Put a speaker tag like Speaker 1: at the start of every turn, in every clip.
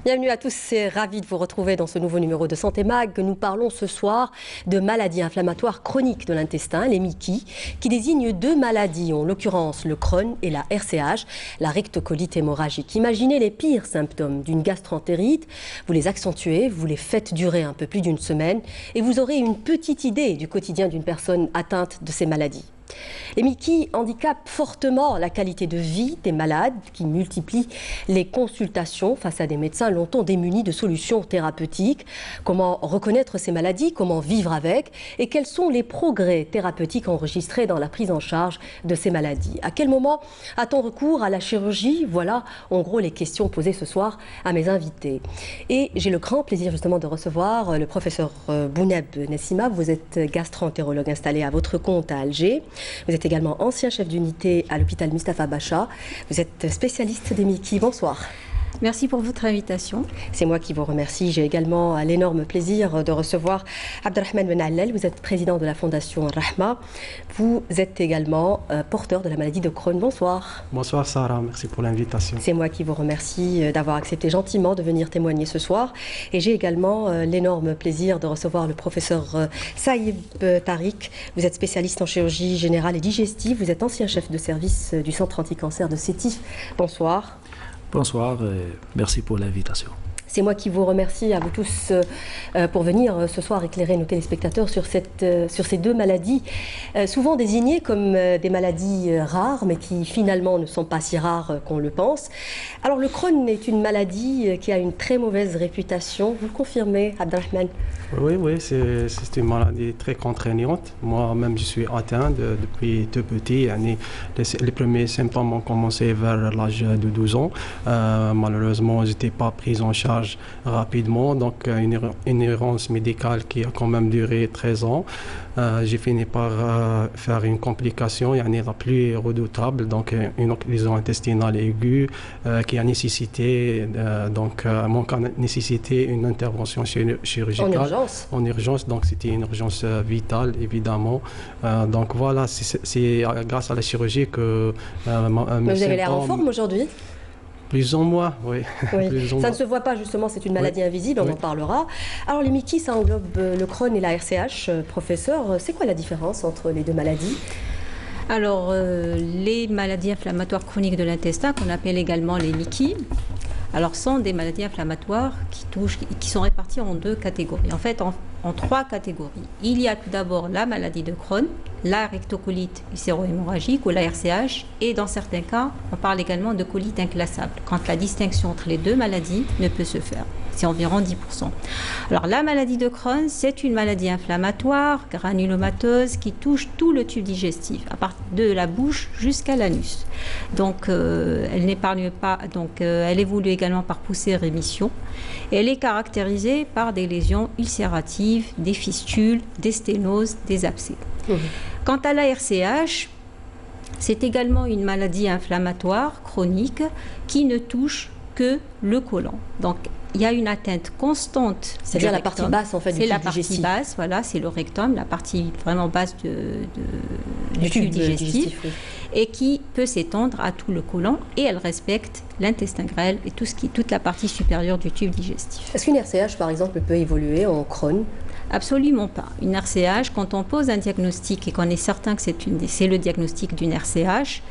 Speaker 1: Bienvenue à tous, c'est ravi de vous retrouver dans ce nouveau numéro de Santé Mag. Nous parlons ce soir de maladies inflammatoires chroniques de l'intestin, les MICI, qui désignent deux maladies, en l'occurrence le Crohn et la RCH, la rectocolite hémorragique. Imaginez les pires symptômes d'une gastroentérite, vous les accentuez, vous les faites durer un peu plus d'une semaine et vous aurez une petite idée du quotidien d'une personne atteinte de ces maladies. Les MICI handicapent fortement la qualité de vie des malades qui multiplient les consultations face à des médecins longtemps démunis de solutions thérapeutiques. Comment reconnaître ces maladies, comment vivre avec et quels sont les progrès thérapeutiques enregistrés dans la prise en charge de ces maladies. À quel moment a-t-on recours à la chirurgie? Voilà en gros les questions posées ce soir à mes invités. Et j'ai le grand plaisir justement de recevoir le professeur Bouneb Nessima. Vous êtes gastro-entérologue installé à votre compte à Alger. Vous êtes également ancien chef d'unité à l'hôpital Mustapha Bacha. Vous êtes spécialiste des MICI. Bonsoir.
Speaker 2: Merci pour votre invitation.
Speaker 1: C'est moi qui vous remercie. J'ai également l'énorme plaisir de recevoir Abdelrahman Ben Allel. Vous êtes président de la fondation Rahma. Vous êtes également porteur de la maladie de Crohn. Bonsoir.
Speaker 3: Bonsoir Sarah, merci pour l'invitation.
Speaker 1: C'est moi qui vous remercie d'avoir accepté gentiment de venir témoigner ce soir. Et j'ai également l'énorme plaisir de recevoir le professeur Saïb Tariq. Vous êtes spécialiste en chirurgie générale et digestive. Vous êtes ancien chef de service du centre anti-cancer de Sétif. Bonsoir.
Speaker 4: Bonsoir et merci pour l'invitation.
Speaker 1: C'est moi qui vous remercie à vous tous pour venir ce soir éclairer nos téléspectateurs sur ces deux maladies, souvent désignées comme des maladies rares, mais qui finalement ne sont pas si rares qu'on le pense. Alors le Crohn est une maladie qui a une très mauvaise réputation. Vous le confirmez, Abdelrahman?
Speaker 3: Oui, c'est une maladie très contraignante. Moi-même, je suis atteint depuis tout petit. Les premiers symptômes ont commencé vers l'âge de 12 ans. Malheureusement, je n'étais pas pris en charge rapidement. Donc, une errance médicale qui a quand même duré 13 ans. J'ai fini par faire une complication, la plus redoutable, donc une occlusion intestinale aiguë qui a nécessité, une intervention chirurgicale. En urgence, donc c'était une urgence vitale, évidemment. Donc voilà, c'est grâce à la chirurgie que...
Speaker 1: Mais vous avez l'air en forme aujourd'hui?
Speaker 3: Plus ou moins, oui.
Speaker 1: Ça ne se voit pas, justement, c'est une maladie invisible, on en parlera. Alors, les MICI, ça englobe le Crohn et la RCH. Professeur, c'est quoi la différence entre les deux maladies?
Speaker 2: Alors, les maladies inflammatoires chroniques de l'intestin, qu'on appelle également les MICI, alors, sont des maladies inflammatoires qui sont réparties en deux catégories. En fait, en trois catégories. Il y a tout d'abord la maladie de Crohn, la rectocolite ulcéro-hémorragique ou la RCH, et dans certains cas, on parle également de colite inclassable, quand la distinction entre les deux maladies ne peut se faire. C'est environ 10%. Alors, la maladie de Crohn, c'est une maladie inflammatoire, granulomateuse, qui touche tout le tube digestif, à partir de la bouche jusqu'à l'anus. Donc, elle n'épargne pas, elle évolue également par poussée-rémission. Et elle est caractérisée par des lésions ulcératives, des fistules, des sténoses, des abcès. Quant à la RCH, c'est également une maladie inflammatoire chronique qui ne touche que le côlon. Donc, il y a une atteinte constante.
Speaker 1: C'est-à-dire la partie basse, en fait, du tube digestif.
Speaker 2: C'est la partie basse, voilà, c'est le rectum, la partie vraiment basse du tube digestif, oui. Et qui peut s'étendre à tout le côlon, et elle respecte l'intestin grêle et toute la partie supérieure du tube digestif.
Speaker 1: Est-ce qu'une RCH, par exemple, peut évoluer en Crohn?
Speaker 2: Absolument pas. Une RCH, quand on pose un diagnostic et qu'on est certain que c'est le diagnostic d'une RCH,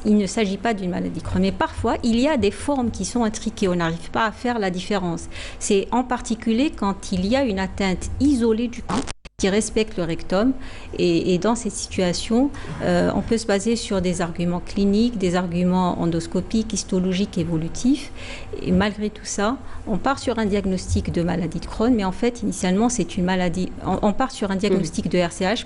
Speaker 2: il ne s'agit pas d'une maladie Crohn. Mais parfois, il y a des formes qui sont intriquées. On n'arrive pas à faire la différence. C'est en particulier quand il y a une atteinte isolée du côlon qui respecte le rectum. Et dans ces situations, on peut se baser sur des arguments cliniques, des arguments endoscopiques, histologiques, évolutifs. Et malgré tout ça, on part sur un diagnostic de maladie de Crohn, mais en fait, initialement, c'est une maladie... On part sur un diagnostic de RCH,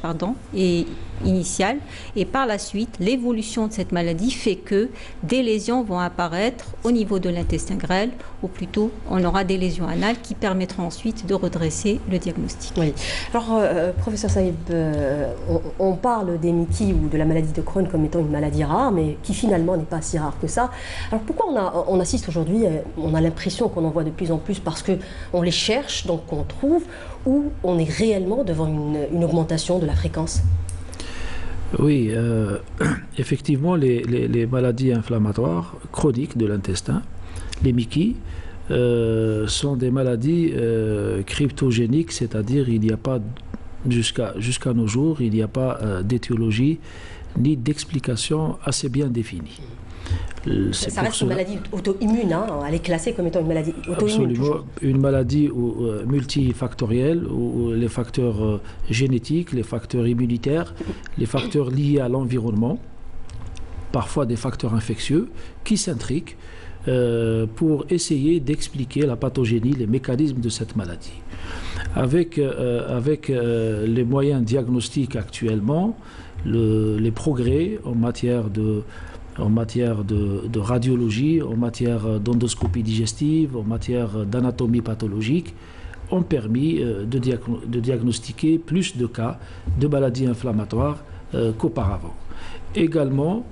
Speaker 2: initial, et par la suite, l'évolution de cette maladie fait que des lésions vont apparaître au niveau de l'intestin grêle, ou plutôt, on aura des lésions anales qui permettront ensuite de redresser le diagnostic.
Speaker 1: Oui. Alors, professeur Saïb, on parle des MICI ou de la maladie de Crohn comme étant une maladie rare, mais qui finalement n'est pas si rare que ça. Alors pourquoi on assiste aujourd'hui, on a l'impression qu'on en voit de plus en plus parce qu'on les cherche, donc qu'on trouve, ou on est réellement devant une augmentation de la fréquence?
Speaker 4: Oui, effectivement, les maladies inflammatoires chroniques de l'intestin, les MICI, sont des maladies cryptogéniques, c'est-à-dire il n'y a pas, jusqu'à nos jours, il n'y a pas d'étiologie ni d'explication assez bien définie.
Speaker 1: Ça reste une maladie auto-immune, hein, elle est classée comme étant une maladie auto-immune.
Speaker 4: Absolument, une maladie multifactorielle où les facteurs génétiques, les facteurs immunitaires, les facteurs liés à l'environnement, parfois des facteurs infectieux, qui s'intriquent pour essayer d'expliquer la pathogénie, les mécanismes de cette maladie. Avec les moyens diagnostiques actuellement, les progrès en matière de radiologie, en matière d'endoscopie digestive, en matière d'anatomie pathologique, ont permis de diagnostiquer plus de cas de maladies inflammatoires qu'auparavant. Également,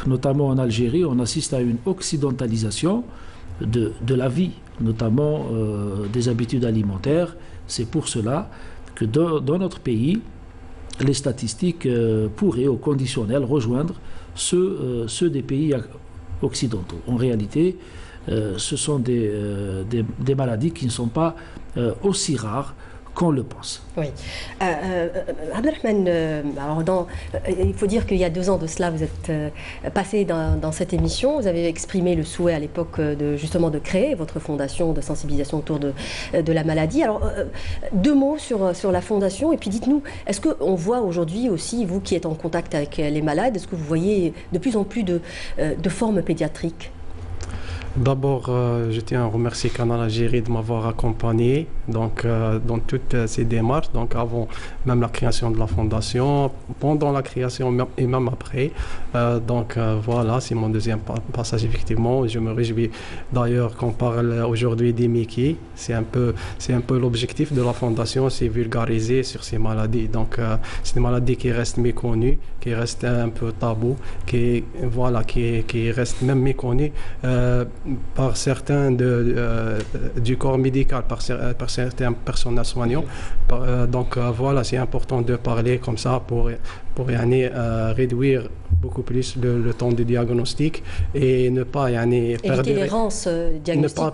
Speaker 4: notamment en Algérie, on assiste à une occidentalisation de la vie, notamment des habitudes alimentaires. C'est pour cela que dans notre pays, les statistiques pourraient au conditionnel rejoindre ceux des pays occidentaux. En réalité, ce sont des maladies qui ne sont pas aussi rares qu'on le pense.
Speaker 1: Oui. Abdelrahman, il faut dire qu'il y a 2 ans de cela, vous êtes passé dans cette émission. Vous avez exprimé le souhait à l'époque justement de créer votre fondation de sensibilisation autour de la maladie. Alors, 2 mots sur la fondation et puis dites-nous, est-ce qu'on voit aujourd'hui aussi, vous qui êtes en contact avec les malades, est-ce que vous voyez de plus en plus de formes pédiatriques ?
Speaker 3: D'abord, je tiens à remercier Canal Algérie de m'avoir accompagné dans toutes ces démarches, donc avant même la création de la fondation, pendant la création et même après. Voilà, c'est mon deuxième passage effectivement. Je me réjouis d'ailleurs qu'on parle aujourd'hui des Mickey. C'est un peu l'objectif de la fondation, c'est vulgariser sur ces maladies. Donc c'est des maladies qui restent méconnues, qui restent un peu tabou, qui restent même méconnues par certains du corps médical, par certains personnels soignants. Voilà, c'est important de parler comme ça pour réduire beaucoup plus le temps de diagnostic et ne pas
Speaker 1: éviter l'errance diagnostique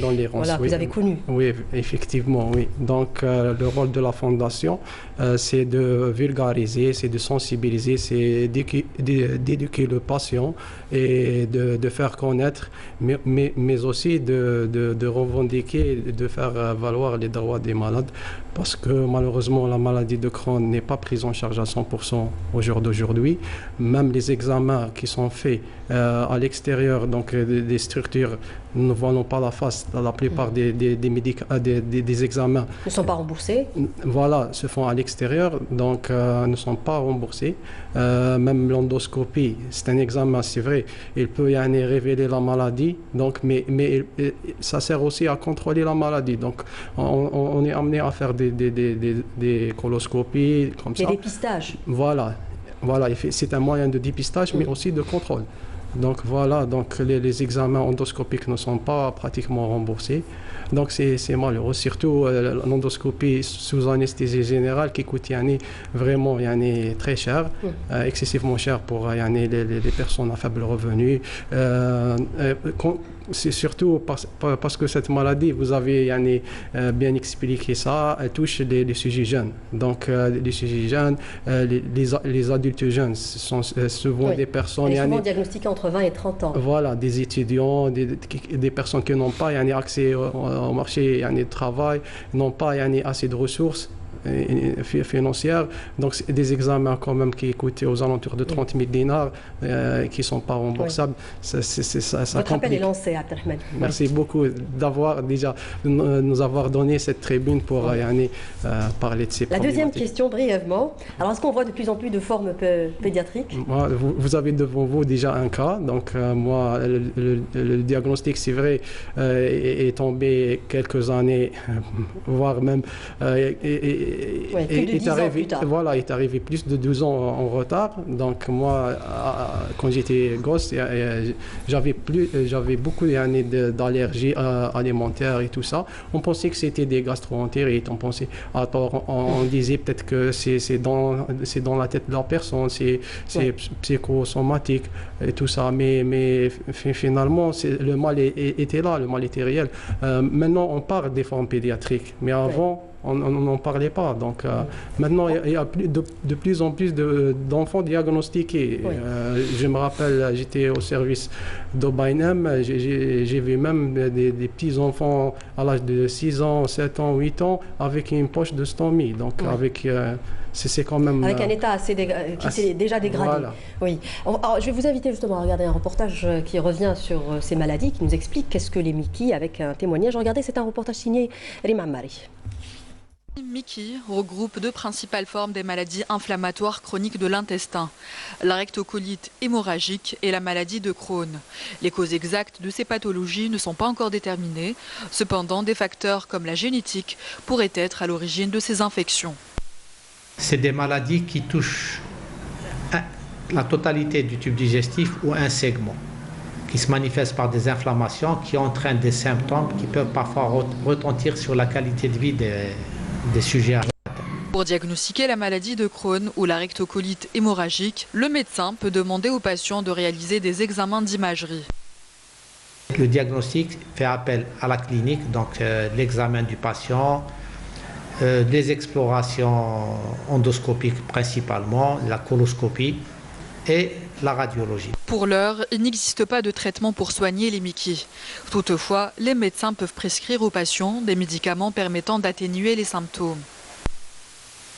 Speaker 3: dans l'errance.
Speaker 1: Voilà,
Speaker 3: oui.
Speaker 1: Vous avez connu.
Speaker 3: Oui, effectivement, oui. Donc le rôle de la fondation, c'est de vulgariser, c'est de sensibiliser, c'est d'éduquer le patient et de faire connaître, mais aussi de revendiquer, de faire valoir les droits des malades, parce que malheureusement la maladie de Crohn n'est pas prise en charge à 100% au jour d'aujourd'hui. Même les examens qui sont faits à l'extérieur, donc des structures, nous ne voyons pas la face. La plupart des examens
Speaker 1: ne sont pas remboursés.
Speaker 3: Voilà, se font à l'extérieur, donc ne sont pas remboursés. Même l'endoscopie, c'est un examen, c'est vrai, il peut révéler la maladie, donc, mais ça sert aussi à contrôler la maladie. Donc on est amené à faire des coloscopies comme ça.
Speaker 1: Des dépistages.
Speaker 3: Voilà, c'est un moyen de dépistage, mais aussi de contrôle. Donc voilà, les examens endoscopiques ne sont pas pratiquement remboursés. Donc c'est malheureux, surtout l'endoscopie sous anesthésie générale qui coûte vraiment très cher, excessivement cher pour les personnes à faible revenu. C'est surtout parce que cette maladie, vous avez bien expliqué ça, elle touche les sujets jeunes. Donc les sujets jeunes, les adultes jeunes sont souvent des personnes...
Speaker 1: Et souvent diagnostiquées entre 20 et 30 ans.
Speaker 3: Voilà, des étudiants, des personnes qui n'ont pas accès au marché du travail, n'ont pas assez de ressources financières. Donc des examens quand même qui coûtent aux alentours de 30 000 dinars qui ne sont pas remboursables.
Speaker 1: Oui.
Speaker 3: Ça
Speaker 1: Votre appel est lancé, Abdelrahman.
Speaker 3: Merci beaucoup d'avoir nous avoir donné cette tribune pour parler de ces problématiques.
Speaker 1: La deuxième question, brièvement. Alors, est-ce qu'on voit de plus en plus de formes pédiatriques?
Speaker 3: Vous avez devant vous déjà un cas. Donc, moi, le diagnostic, c'est vrai, est tombé quelques années, voire même
Speaker 1: est
Speaker 3: arrivé, voilà, est arrivé plus de 12 ans en retard. Donc moi, quand j'étais gosse, j'avais beaucoup d'allergies alimentaires et tout ça. On pensait que c'était des gastro-entérites. On pensait, on disait peut-être que c'est dans la tête de la personne, c'est psychosomatique et tout ça. Mais finalement, le mal était là, le mal était réel. Maintenant, on parle des formes pédiatriques, mais avant, on n'en parlait pas. Donc maintenant, il y a de plus en plus d'enfants diagnostiqués. Je me rappelle, j'étais au service d'Obainem, j'ai vu même des petits-enfants à l'âge de 6 ans, 7 ans, 8 ans, avec une poche de stomie. Donc c'est quand même...
Speaker 1: Avec un état qui s'est déjà dégradé. Voilà. Oui. Alors, je vais vous inviter justement à regarder un reportage qui revient sur ces maladies, qui nous explique qu'est-ce que les Mickey, avec un témoignage. Regardez, c'est un reportage signé Rima Mari.
Speaker 5: Mickey regroupe deux principales formes des maladies inflammatoires chroniques de l'intestin, la rectocolite hémorragique et la maladie de Crohn. Les causes exactes de ces pathologies ne sont pas encore déterminées. Cependant, des facteurs comme la génétique pourraient être à l'origine de ces infections.
Speaker 6: C'est des maladies qui touchent la totalité du tube digestif ou un segment, qui se manifestent par des inflammations qui entraînent des symptômes qui peuvent parfois retentir sur la qualité de vie des sujets.
Speaker 5: Pour diagnostiquer la maladie de Crohn ou la rectocolite hémorragique, le médecin peut demander aux patients de réaliser des examens d'imagerie.
Speaker 6: Le diagnostic fait appel à la clinique, donc l'examen du patient, des explorations endoscopiques principalement, la coloscopie et la radiologie.
Speaker 5: Pour l'heure, il n'existe pas de traitement pour soigner les Mickey. Toutefois, les médecins peuvent prescrire aux patients des médicaments permettant d'atténuer les symptômes.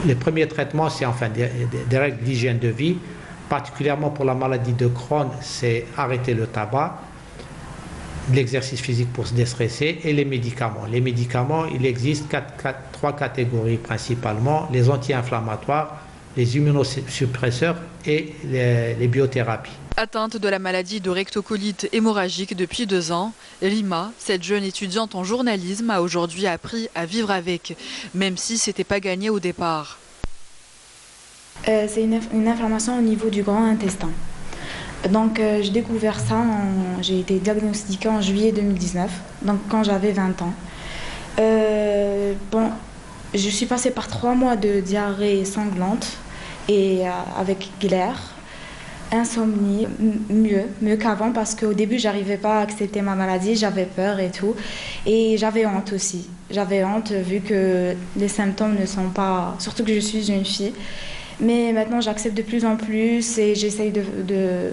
Speaker 6: Les premiers traitements, c'est enfin des règles d'hygiène de vie, particulièrement pour la maladie de Crohn, c'est arrêter le tabac, l'exercice physique pour se déstresser et les médicaments. Les médicaments, il existe trois catégories principalement, les anti-inflammatoires, les immunosuppresseurs et les biothérapies.
Speaker 5: Atteinte de la maladie de rectocolite hémorragique depuis 2 ans, Rima, cette jeune étudiante en journalisme, a aujourd'hui appris à vivre avec, même si ce n'était pas gagné au départ.
Speaker 7: C'est une inflammation au niveau du grand intestin. Donc j'ai découvert ça, j'ai été diagnostiquée en juillet 2019, donc quand j'avais 20 ans. Je suis passée par 3 mois de diarrhée sanglante et avec glaire, insomnie, mieux qu'avant parce qu'au début j'arrivais pas à accepter ma maladie, j'avais peur et tout. Et j'avais honte aussi. J'avais honte vu que les symptômes ne sont pas... Surtout que je suis une fille. Mais maintenant j'accepte de plus en plus et j'essaye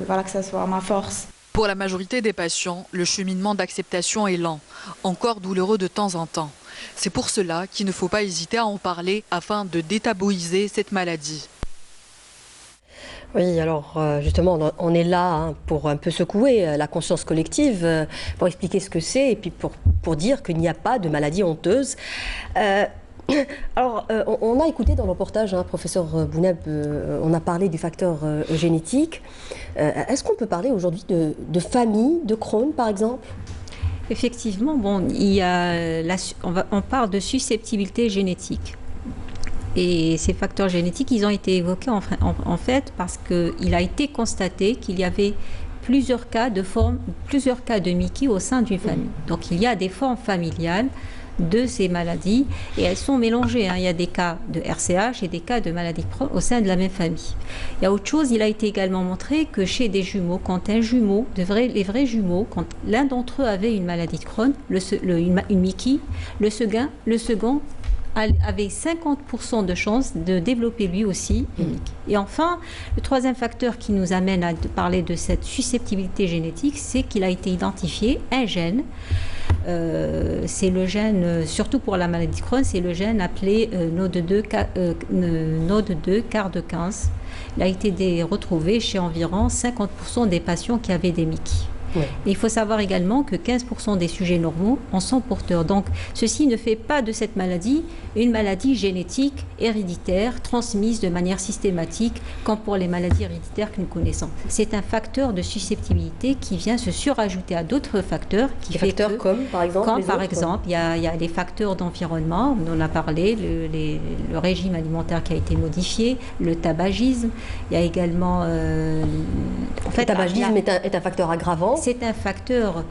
Speaker 7: voilà, que ça soit ma force.
Speaker 5: Pour la majorité des patients, le cheminement d'acceptation est lent, encore douloureux de temps en temps. C'est pour cela qu'il ne faut pas hésiter à en parler afin de détabouiser cette maladie.
Speaker 1: Oui, alors justement, on est là pour un peu secouer la conscience collective, pour expliquer ce que c'est et puis pour dire qu'il n'y a pas de maladie honteuse. Alors, on a écouté dans le reportage, professeur Bouneb, on a parlé du facteur génétique. Est-ce qu'on peut parler aujourd'hui de famille de Crohn, par exemple ?
Speaker 2: Effectivement, bon, on parle de susceptibilité génétique. Et ces facteurs génétiques, ils ont été évoqués en fait parce qu'il a été constaté qu'il y avait plusieurs cas de Mickey au sein d'une famille. Donc il y a des formes familiales de ces maladies et elles sont mélangées. Il y a des cas de RCH et des cas de maladie de Crohn au sein de la même famille. Il y a autre chose, il a été également montré que chez des jumeaux, quand un jumeau, les vrais jumeaux, quand l'un d'entre eux avait une maladie de Crohn, une Mickey, le second avait 50% de chances de développer lui aussi une Mickey. Et enfin, le troisième facteur qui nous amène à parler de cette susceptibilité génétique, c'est qu'il a été identifié un gène. C'est le gène, surtout pour la maladie de Crohn, c'est le gène appelé NOD2 CARD15. Il a été retrouvé chez environ 50% des patients qui avaient des Mickey. Et il faut savoir également que 15% des sujets normaux en sont porteurs. Donc, ceci ne fait pas de cette maladie une maladie génétique, héréditaire, transmise de manière systématique, comme pour les maladies héréditaires que nous connaissons. C'est un facteur de susceptibilité qui vient se surajouter à d'autres facteurs.
Speaker 1: Des facteurs comme, par exemple,
Speaker 2: il y a les facteurs d'environnement, on en a parlé, le régime alimentaire qui a été modifié, le tabagisme, il y a également...
Speaker 1: le tabagisme est un facteur aggravant.
Speaker 2: C'est un facteur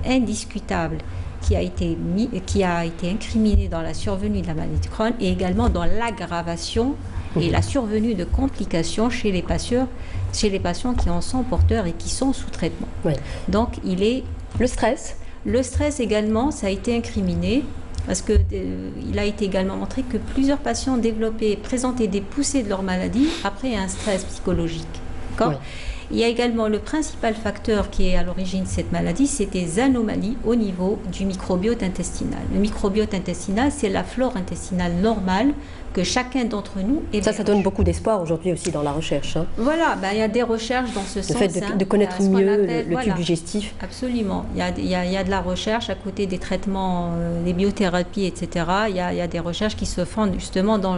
Speaker 2: indiscutable qui a été incriminé dans la survenue de la maladie de Crohn et également dans l'aggravation et la survenue de complications chez les patients qui en sont porteurs et qui sont sous traitement. Donc,
Speaker 1: le stress.
Speaker 2: Le stress également, ça a été incriminé parce qu'il a été également montré que plusieurs patients présentaient des poussées de leur maladie après un stress psychologique. Il y a également le principal facteur qui est à l'origine de cette maladie, c'est des anomalies au niveau du microbiote intestinal. Le microbiote intestinal, c'est la flore intestinale normale que chacun d'entre nous héberge.
Speaker 1: Ça donne beaucoup d'espoir aujourd'hui aussi dans la recherche.
Speaker 2: Voilà, il y a des recherches dans ce sens.
Speaker 1: Le fait de connaître mieux le tube digestif.
Speaker 2: Absolument. Il y a de la recherche à côté des traitements, des biothérapies, etc. Il y a des recherches qui se font justement dans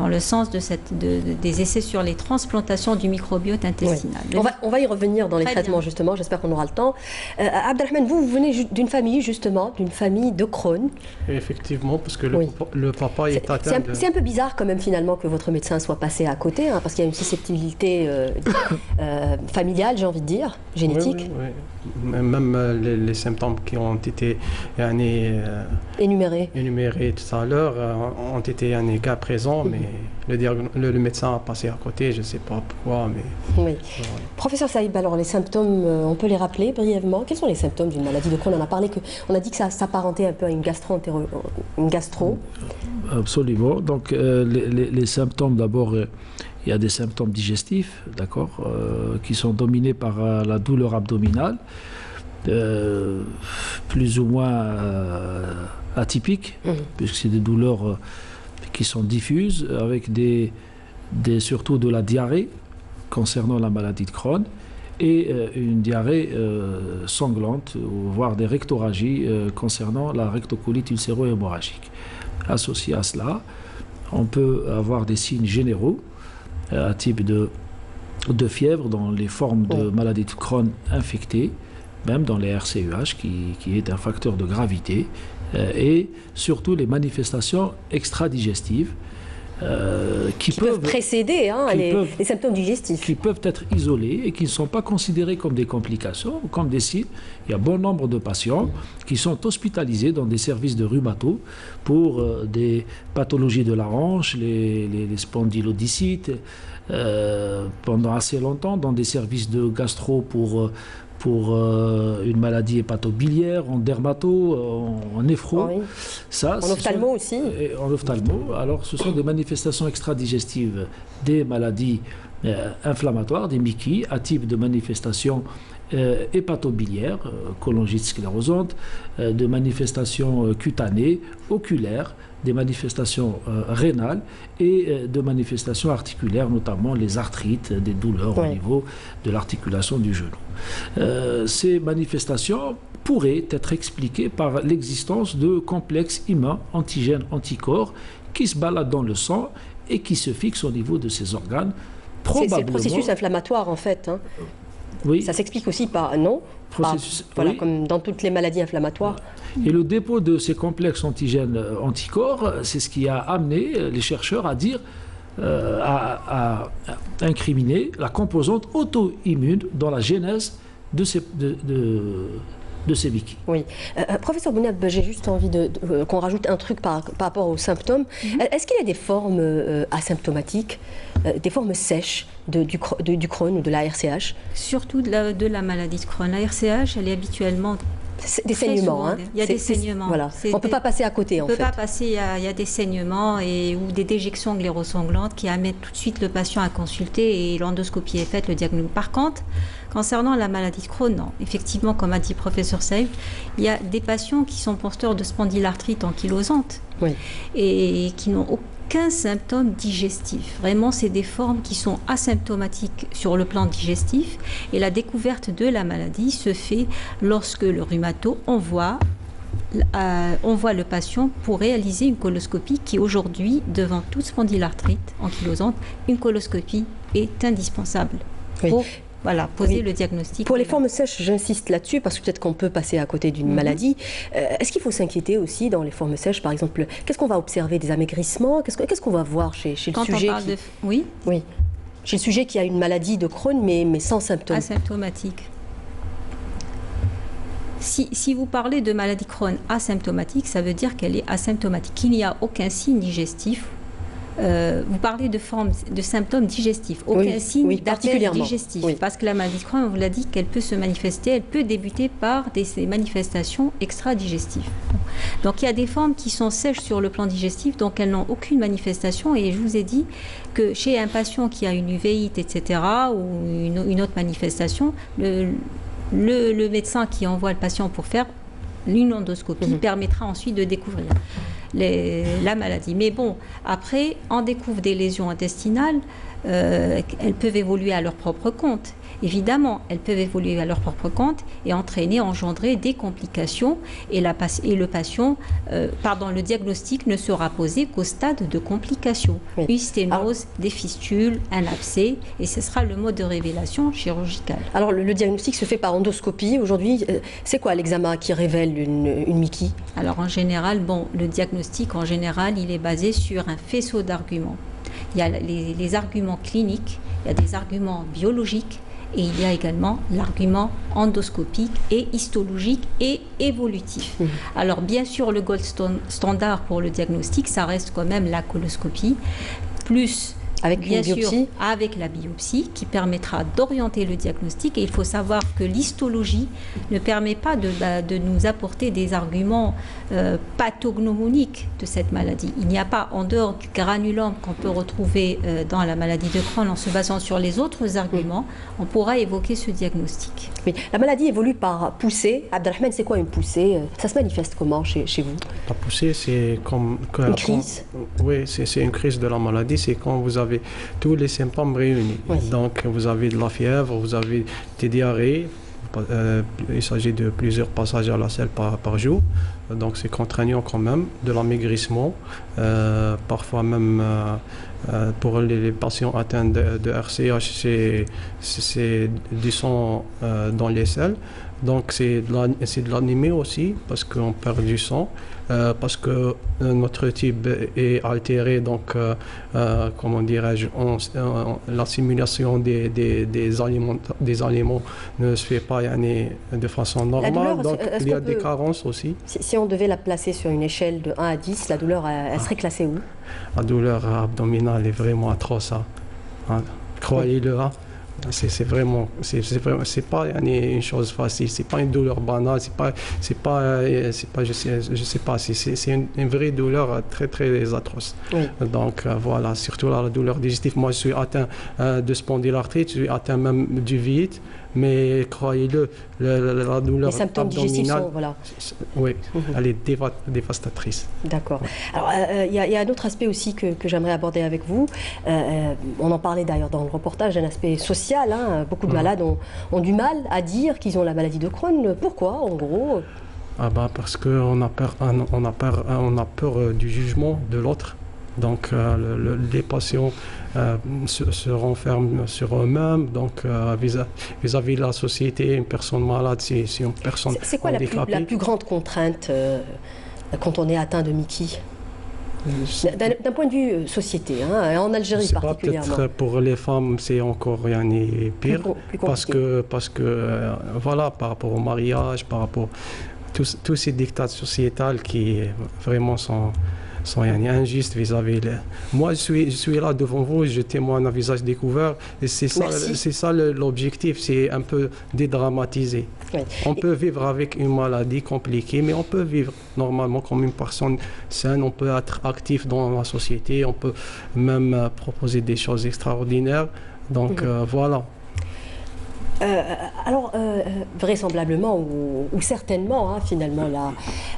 Speaker 2: le sens des essais sur les transplantations du microbiote intestinal.
Speaker 1: On va y revenir dans les traitements justement, j'espère qu'on aura le temps. Abdelrahman, vous venez d'une famille justement, d'une famille de Crohn.
Speaker 3: Effectivement, parce que le papa est atteint
Speaker 1: C'est un peu bizarre quand même finalement que votre médecin soit passé à côté, parce qu'il y a une susceptibilité familiale, j'ai envie de dire, génétique.
Speaker 3: Oui. Même les symptômes qui ont été énumérés tout à l'heure ont été un cas présent, mais le médecin a passé à côté, je ne sais pas pourquoi. Mais
Speaker 1: Professeur Saïb, alors les symptômes, on peut les rappeler brièvement. Quels sont les symptômes d'une maladie de Crohn? On a dit que ça s'apparentait un peu à une gastro.
Speaker 4: Absolument. Donc les symptômes, d'abord, il y a des symptômes digestifs, d'accord, qui sont dominés par la douleur abdominale, plus ou moins atypiques, puisque c'est des douleurs qui sont diffuses, avec surtout de la diarrhée concernant la maladie de Crohn, et une diarrhée sanglante, voire des rectorragies concernant la rectocolite ulcéro-hémorragique. Associé à cela, on peut avoir des signes généraux, à type de fièvre dans les formes de maladie de Crohn infectée, même dans les RCEH, qui est un facteur de gravité, et surtout les manifestations extradigestives, qui peuvent
Speaker 1: précéder les symptômes digestifs.
Speaker 4: Qui peuvent être isolés et qui ne sont pas considérés comme des complications, comme des signes. Il y a bon nombre de patients qui sont hospitalisés dans des services de rhumato pour des pathologies de la hanche, les spondylodicites, pendant assez longtemps, dans des services de gastro pour une maladie hépatobiliaire, en dermato, en néphro.
Speaker 1: En ophtalmo aussi.
Speaker 4: En ophtalmo. Alors, ce sont des manifestations extradigestives des maladies inflammatoires, des MICI, à type de manifestations hépatobiliaires, cholangite sclérosante, de manifestations cutanées, oculaires, des manifestations rénales et de manifestations articulaires, notamment les arthrites, des douleurs au niveau de l'articulation du genou. Ces manifestations pourraient être expliquées par l'existence de complexes humains antigènes-anticorps qui se baladent dans le sang et qui se fixent au niveau de ces organes.
Speaker 1: C'est le processus inflammatoire en fait.
Speaker 4: Oui.
Speaker 1: Ça s'explique aussi par, comme dans toutes les maladies inflammatoires.
Speaker 4: Et le dépôt de ces complexes antigènes anticorps, c'est ce qui a amené les chercheurs à dire, à incriminer la composante auto-immune dans la genèse de ces MICI.
Speaker 1: Oui. Professeur Bounab, j'ai juste envie qu'on rajoute un truc par rapport aux symptômes. Est-ce qu'il y a des formes asymptomatiques, des formes sèches du Crohn ou de la RCH?
Speaker 2: Surtout de la maladie de Crohn. La RCH, elle est habituellement...
Speaker 1: Des saignements.
Speaker 2: Il y a des saignements.
Speaker 1: Voilà. On ne peut pas passer à côté, en fait.
Speaker 2: On ne peut pas passer, il y a des saignements ou des déjections glérosanglantes qui amènent tout de suite le patient à consulter et l'endoscopie est faite, le diagnostic. Par contre, concernant la maladie de Crohn, non. Effectivement, comme a dit le professeur Saïb, il y a des patients qui sont porteurs de spondylarthrite ankylosante et qui n'ont aucun symptôme digestif. Vraiment, c'est des formes qui sont asymptomatiques sur le plan digestif. Et la découverte de la maladie se fait lorsque le rhumato envoie le patient pour réaliser une coloscopie qui aujourd'hui, devant toute spondylarthrite ankylosante, une coloscopie est indispensable pour poser le diagnostic.
Speaker 1: Pour les formes sèches, j'insiste là-dessus parce que peut-être qu'on peut passer à côté d'une maladie. Est-ce qu'il faut s'inquiéter aussi dans les formes sèches, par exemple? Qu'est-ce qu'on va observer? Des amaigrissements? Qu'est-ce qu'on va voir chez le sujet
Speaker 2: Oui.
Speaker 1: Chez le sujet qui a une maladie de Crohn mais sans symptômes?
Speaker 2: Asymptomatique. Si vous parlez de maladie Crohn asymptomatique, ça veut dire qu'elle est asymptomatique, qu'il n'y a aucun signe digestif. Vous parlez de symptômes digestifs, aucun signe d'appel digestif. Parce que la maladie Crohn, on vous l'a dit qu'elle peut se manifester, elle peut débuter par des manifestations extra-digestives. Donc il y a des formes qui sont sèches sur le plan digestif, donc elles n'ont aucune manifestation. Et je vous ai dit que chez un patient qui a une uvéite, etc., ou une autre manifestation, le médecin qui envoie le patient pour faire une endoscopie permettra ensuite de découvrir la maladie. Mais bon, après, on découvre des lésions intestinales, elles peuvent évoluer à leur propre compte. Évidemment, elles peuvent évoluer à leur propre compte et engendrer des complications. Et le patient, le diagnostic ne sera posé qu'au stade de complications. Une sténose, des fistules, un abcès, et ce sera le mode de révélation chirurgicale.
Speaker 1: Alors, le diagnostic se fait par endoscopie. Aujourd'hui, c'est quoi l'examen qui révèle une Mickey?
Speaker 2: Alors, en général, le diagnostic, en général, il est basé sur un faisceau d'arguments. Il y a les arguments cliniques, il y a des arguments biologiques, et il y a également l'argument endoscopique et histologique et évolutif. Alors bien sûr, le gold standard pour le diagnostic, ça reste quand même la coloscopie, plus
Speaker 1: avec
Speaker 2: bien
Speaker 1: une biopsie,
Speaker 2: sûr avec la biopsie qui permettra d'orienter le diagnostic. Et il faut savoir que l'histologie ne permet pas de nous apporter des arguments pathognomoniques de cette maladie. Il n'y a pas, en dehors du granulome qu'on peut retrouver dans la maladie de Crohn, en se basant sur les autres arguments, on pourra évoquer ce diagnostic.
Speaker 1: Oui. La maladie évolue par poussée. Abdelrahman, c'est quoi une poussée? Ça se manifeste comment chez vous?
Speaker 3: La poussée, c'est comme...
Speaker 1: Une crise?
Speaker 3: Oui, c'est une crise de la maladie. C'est quand vous avez tous les symptômes réunis. Donc, vous avez de la fièvre, vous avez des diarrhées. Il s'agit de plusieurs passages à la selle par jour. Donc, c'est contraignant quand même. De l'amaigrissement. Parfois même, pour les patients atteints de RCH, c'est du sang dans les selles. Donc, c'est de l'anémie aussi, parce qu'on perd du sang. Parce que notre type est altéré, donc comment dirais-je, l'assimilation des aliments ne se fait pas de façon normale, donc il y a des carences aussi.
Speaker 1: Si on devait la placer sur une échelle de 1 à 10, la douleur, elle serait classée où?
Speaker 3: La douleur abdominale est vraiment atroce, croyez-le. C'est vraiment, c'est pas une chose facile, c'est pas une douleur banale, c'est pas, je sais pas, c'est une vraie douleur très très atroce. Donc voilà, surtout la douleur digestive. Moi, je suis atteint de spondylarthrite, je suis atteint même d'uvite, mais croyez-le, la douleur
Speaker 1: les symptômes digestifs sont, voilà.
Speaker 3: Oui, elle est dévastatrice.
Speaker 1: D'accord. Alors, il y a un autre aspect aussi que j'aimerais aborder avec vous. On en parlait d'ailleurs dans le reportage, un aspect social. Beaucoup de malades ont du mal à dire qu'ils ont la maladie de Crohn. Pourquoi, en gros?
Speaker 3: Parce qu'on a peur du jugement de l'autre. Donc, les patients se renferment sur eux-mêmes. Donc, vis-à-vis de la société, une personne malade, c'est une personne handicapée.
Speaker 1: C'est quoi la plus grande contrainte quand on est atteint de Mickey? D'un point de vue société, en Algérie particulièrement.
Speaker 3: Peut-être pour les femmes, c'est encore pire.
Speaker 1: Plus
Speaker 3: parce que voilà, par rapport au mariage, par rapport à tous ces dictats sociétaux qui vraiment sont injustes vis-à-vis. Moi, je suis là devant vous, je témoigne à visage découvert. Et c'est ça l'objectif, c'est un peu dédramatiser. On peut vivre avec une maladie compliquée, mais on peut vivre normalement comme une personne saine, on peut être actif dans la société, on peut même proposer des choses extraordinaires. Donc voilà.
Speaker 1: Vraisemblablement ou certainement, hein, finalement,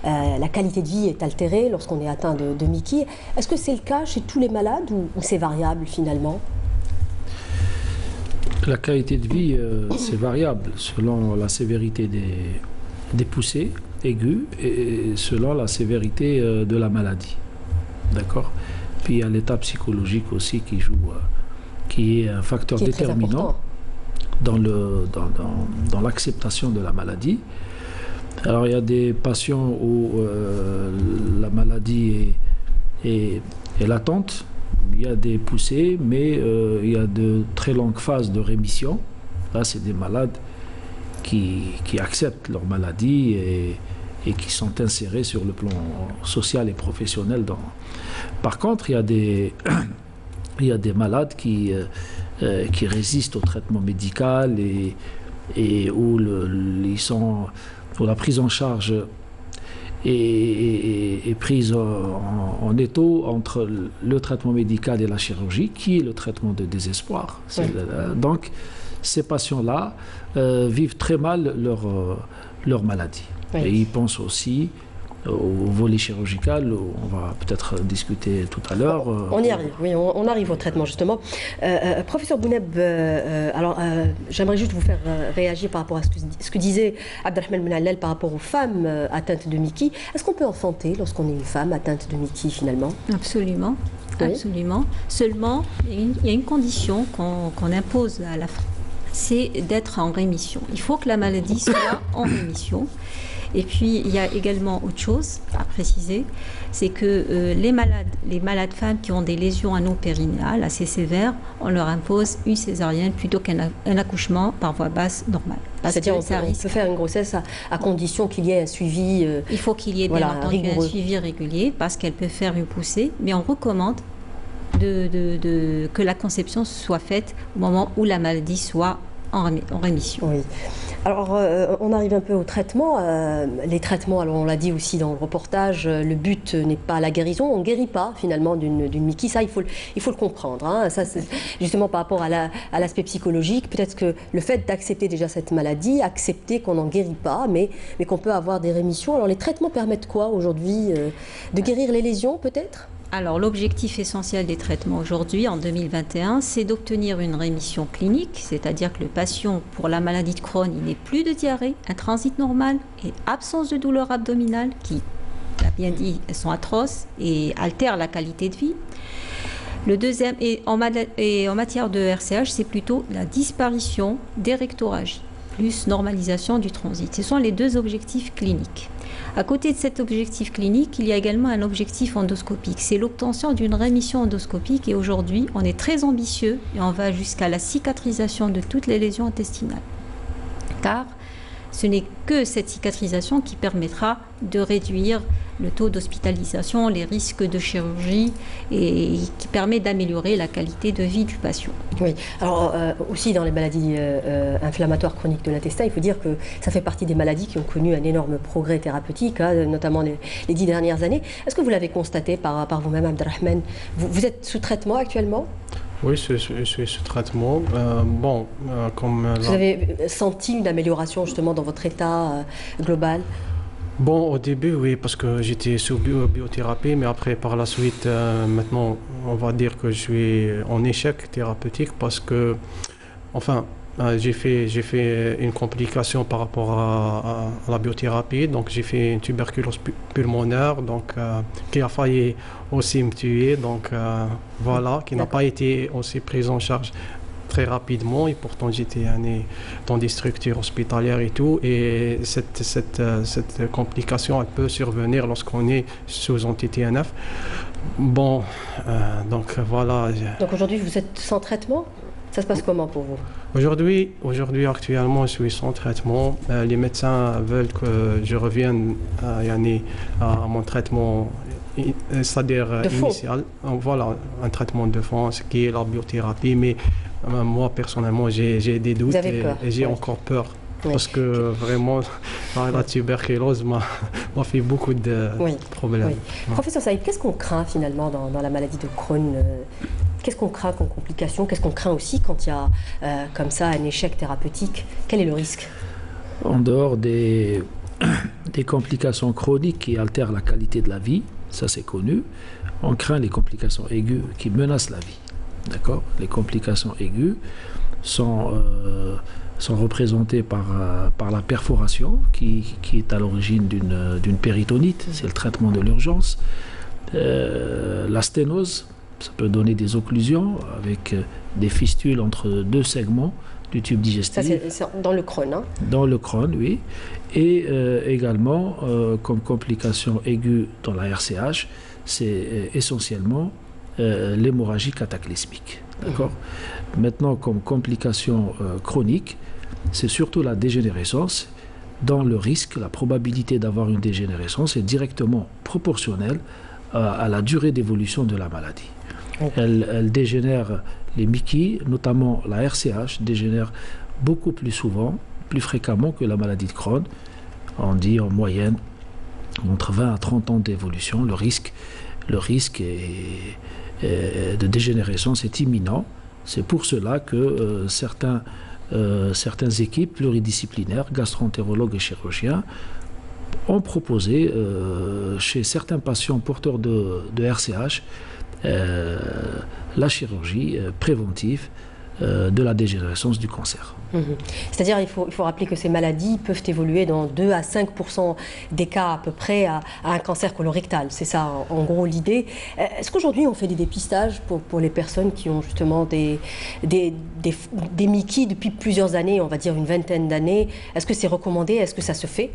Speaker 1: la qualité de vie est altérée lorsqu'on est atteint de Mickey. Est-ce que c'est le cas chez tous les malades ou c'est variable finalement?
Speaker 4: La qualité de vie, c'est variable selon la sévérité des poussées aiguës et selon la sévérité de la maladie. D'accord? Puis il y a l'état psychologique aussi qui joue, qui est un facteur déterminant dans l'acceptation de la maladie. Alors il y a des patients où la maladie est latente. Il y a des poussées, mais il y a de très longues phases de rémission. Là, c'est des malades qui acceptent leur maladie et qui sont insérés sur le plan social et professionnel. Par contre, il y a des malades qui résistent au traitement médical et où la prise en charge est prise en étau entre le traitement médical et la chirurgie, qui est le traitement de désespoir. Donc, ces patients-là vivent très mal leur maladie. Oui. Et ils pensent aussi au volet chirurgical, on va peut-être discuter tout à l'heure.
Speaker 1: On y arrive, oui, on arrive au traitement justement. Professeur Bouneb, j'aimerais juste vous faire réagir par rapport à ce que disait Abdelrahman Benallel par rapport aux femmes atteintes de Mickey. Est-ce qu'on peut enfanter lorsqu'on est une femme atteinte de Mickey finalement?
Speaker 2: Absolument, oui. Absolument. Seulement, il y a une condition qu'on impose à la femme, c'est d'être en rémission. Il faut que la maladie soit en rémission. Et puis, il y a également autre chose à préciser, c'est que les malades femmes qui ont des lésions anopérinéales assez sévères, on leur impose une césarienne plutôt qu'un accouchement par voie basse normale.
Speaker 1: C'est-à-dire on peut faire une grossesse à condition qu'il y ait un suivi
Speaker 2: il faut qu'il y ait bien entendu un suivi régulier parce qu'elle peut faire une poussée, mais on recommande que la conception soit faite au moment où la maladie soit en rémission.
Speaker 1: Oui. Alors, on arrive un peu au traitement. Les traitements, alors on l'a dit aussi dans le reportage, le but n'est pas la guérison. On ne guérit pas finalement d'une Mickey. Ça, il faut le comprendre. Hein. Ça, c'est justement par rapport à l'aspect psychologique. Peut-être que le fait d'accepter déjà cette maladie, accepter qu'on n'en guérit pas, mais qu'on peut avoir des rémissions. Alors, les traitements permettent quoi aujourd'hui? De guérir les lésions peut-être?
Speaker 2: Alors, l'objectif essentiel des traitements aujourd'hui, en 2021, c'est d'obtenir une rémission clinique, c'est-à-dire que le patient, pour la maladie de Crohn, il n'ait plus de diarrhée, un transit normal et absence de douleur abdominale, qui, on l'a bien dit, elles sont atroces et altèrent la qualité de vie. Le deuxième, et en matière de RCH, c'est plutôt la disparition des rectorragies, plus normalisation du transit. Ce sont les deux objectifs cliniques. À côté de cet objectif clinique, il y a également un objectif endoscopique. C'est l'obtention d'une rémission endoscopique et aujourd'hui, on est très ambitieux et on va jusqu'à la cicatrisation de toutes les lésions intestinales. Car ce n'est que cette cicatrisation qui permettra de réduire le taux d'hospitalisation, les risques de chirurgie et qui permet d'améliorer la qualité de vie du patient.
Speaker 1: Oui, alors aussi dans les maladies inflammatoires chroniques de l'intestin, il faut dire que ça fait partie des maladies qui ont connu un énorme progrès thérapeutique, hein, notamment les 10 dernières années. Est-ce que vous l'avez constaté par vous-même, Abdelrahman? Vous êtes sous traitement actuellement?
Speaker 3: Oui, je suis sous traitement.
Speaker 1: Vous avez senti une amélioration justement dans votre état global?
Speaker 3: Bon, au début, oui, parce que j'étais sous biothérapie, mais après, par la suite, maintenant, on va dire que je suis en échec thérapeutique parce que, enfin, j'ai fait une complication par rapport à la biothérapie, donc j'ai fait une tuberculose pulmonaire, donc qui a failli aussi me tuer, donc voilà, qui n'a pas été aussi prise en charge très rapidement, et pourtant j'étais dans des structures hospitalières et tout, et cette complication elle peut survenir lorsqu'on est sous anti-TNF. Bon, donc voilà.
Speaker 1: Donc aujourd'hui vous êtes sans traitement? Ça se passe comment pour vous?
Speaker 3: Aujourd'hui, actuellement, je suis sans traitement. Les médecins veulent que je revienne à mon traitement, c'est-à-dire initial. Voilà, un traitement de fond, ce qui est la biothérapie, mais moi, personnellement, j'ai des doutes et j'ai encore peur. Oui. Parce que vraiment, la tuberculose m'a fait beaucoup de problèmes.
Speaker 1: Oui. Ouais. Professeur Saïd, qu'est-ce qu'on craint finalement dans la maladie de Crohn? Qu'est-ce qu'on craint comme complication? Qu'est-ce qu'on craint aussi quand il y a comme ça un échec thérapeutique? Quel est le risque?
Speaker 4: En dehors des complications chroniques qui altèrent la qualité de la vie, ça c'est connu, on craint les complications aiguës qui menacent la vie. D'accord? Les complications aiguës sont représentées par la perforation qui est à l'origine d'une péritonite, c'est le traitement de l'urgence. La sténose, ça peut donner des occlusions avec des fistules entre deux segments du tube digestif.
Speaker 1: Ça, c'est dans le Crohn, hein? Dans
Speaker 4: le Crohn, oui. Et également, comme complication aiguë dans la RCH, c'est essentiellement l'hémorragie cataclysmique. D'accord? Maintenant, comme complication chronique, c'est surtout la dégénérescence. Dans le risque, la probabilité d'avoir une dégénérescence est directement proportionnelle à la durée d'évolution de la maladie. Elle dégénère, les MICI, notamment la RCH, dégénère beaucoup plus souvent, plus fréquemment que la maladie de Crohn. On dit en moyenne entre 20 à 30 ans d'évolution. Le risque de dégénérescence est imminent. C'est pour cela que certaines équipes pluridisciplinaires, gastro-entérologues et chirurgiens, ont proposé chez certains patients porteurs de RCH la chirurgie préventive de la dégénérescence du cancer.
Speaker 1: C'est-à-dire il faut rappeler que ces maladies peuvent évoluer dans 2 à 5% des cas à peu près à un cancer colorectal. C'est ça en gros l'idée. Est-ce qu'aujourd'hui on fait des dépistages pour les personnes qui ont justement des MICI depuis plusieurs années, on va dire une vingtaine d'années? Est-ce que c'est recommandé? Est-ce que ça se fait?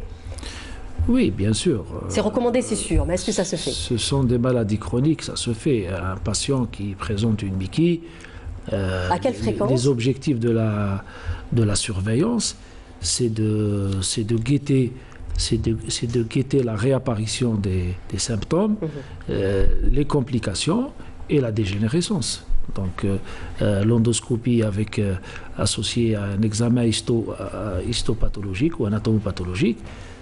Speaker 4: Oui, bien sûr.
Speaker 1: C'est recommandé, c'est sûr, mais est-ce que ça se fait?
Speaker 4: Ce sont des maladies chroniques, ça se fait. Un patient qui présente une MICI,
Speaker 1: à quelle fréquence?
Speaker 4: Les objectifs de la surveillance, c'est de guetter la réapparition des symptômes, les complications et la dégénérescence. Donc l'endoscopie associée à un examen histopathologique ou anatomopathologique,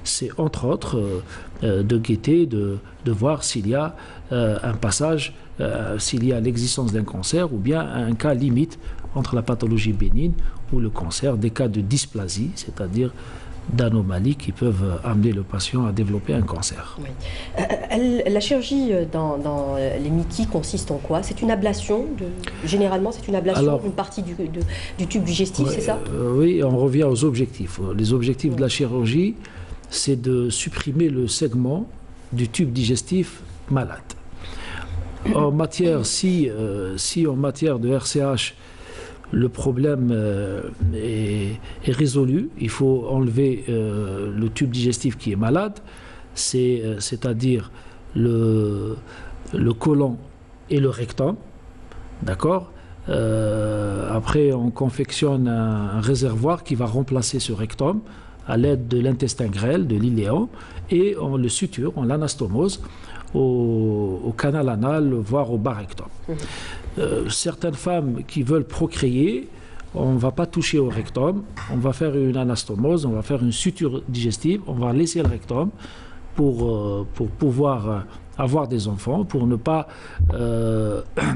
Speaker 4: c'est entre autres de guetter, de voir s'il y a un passage, s'il y a l'existence d'un cancer ou bien un cas limite entre la pathologie bénigne ou le cancer, des cas de dysplasie, c'est-à-dire d'anomalies qui peuvent amener le patient à développer un cancer.
Speaker 1: Oui. La chirurgie dans les MICI consiste en quoi? C'est une ablation généralement, c'est une ablation d'une partie du tube digestif, c'est ça?
Speaker 4: Oui, on revient aux objectifs. Les objectifs de la chirurgie, c'est de supprimer le segment du tube digestif malade. En matière, si en matière de RCH, le problème est résolu, il faut enlever le tube digestif qui est malade, c'est-à-dire le côlon et le rectum, d'accord? Après, on confectionne un réservoir qui va remplacer ce rectum à l'aide de l'intestin grêle, de l'iléon, et on le suture, on l'anastomose au canal anal, voire au bas rectum. Certaines femmes qui veulent procréer, on ne va pas toucher au rectum, on va faire une anastomose, on va faire une suture digestive, on va laisser le rectum pour pouvoir avoir des enfants, pour ne pas